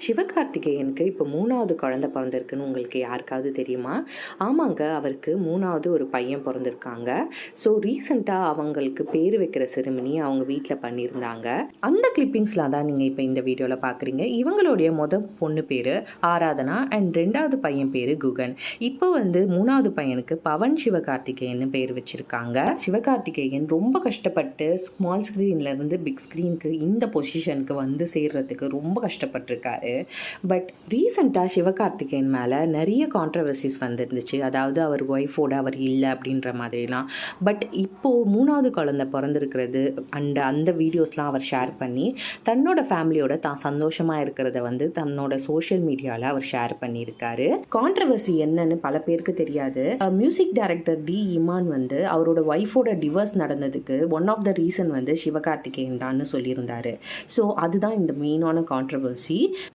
சிவகார்த்திகேயனுக்கு இப்போ 3வது குழந்தை பிறந்திருக்குன்னு உங்களுக்கு யாருக்காவது தெரியுமா? ஆமாங்க, அவருக்கு 3வது ஒரு பையன் பிறந்திருக்காங்க. ஸோ ரீசெண்டாக அவங்களுக்கு பேர் வைக்கிற செரிமனி அவங்க வீட்டில் பண்ணியிருந்தாங்க. அந்த கிளிப்பிங்ஸ்லாம் தான் நீங்கள் இப்போ இந்த வீடியோவில் பார்க்குறீங்க. இவங்களுடைய பொண்ணு பேர் ஆராதனா அண்ட் 2வது பையன் பேர் குகன். இப்போ 3வது பையனுக்கு பவன் சிவகார்த்திகேயன் பேர் வச்சுருக்காங்க. சிவகார்த்திகேயன் ரொம்ப கஷ்டப்பட்டு ஸ்மால் ஸ்க்ரீன்லேருந்து பிக் ஸ்க்ரீனுக்கு இந்த பொசிஷனுக்கு சேர்றதுக்கு ரொம்ப கஷ்டப்பட்டிருக்காரு. பட் ரீசெண்டாக சிவகார்த்திகேயன் மேலே நிறைய கான்ட்ரவர்சிஸ் வந்துருந்துச்சு. அதாவது அவர் ஒய்ஃபோட அவர் இல்லை அப்படின்ற மாதிரிலாம். பட் இப்போது 3வது குழந்தை பிறந்திருக்கிறது அண்ட் அந்த வீடியோஸ்லாம் அவர் ஷேர் பண்ணி தன்னோட ஃபேமிலியோட தான் சந்தோஷமாக இருக்கிறத தன்னோட சோஷியல் மீடியாவில் அவர் ஷேர் பண்ணியிருக்காரு. கான்ட்ரவர்சி என்னன்னு பல பேருக்கு தெரியாது. மியூசிக் டைரக்டர் டி இமான் அவரோட ஒய்ஃபோட டிவோர்ஸ் நடந்ததுக்கு one of the reason Sivakarthikeyan தான் சொல்லியிருந்தாரு. ஸோ அதுதான் இந்த மெயினான கான்ட்ரவர்சி.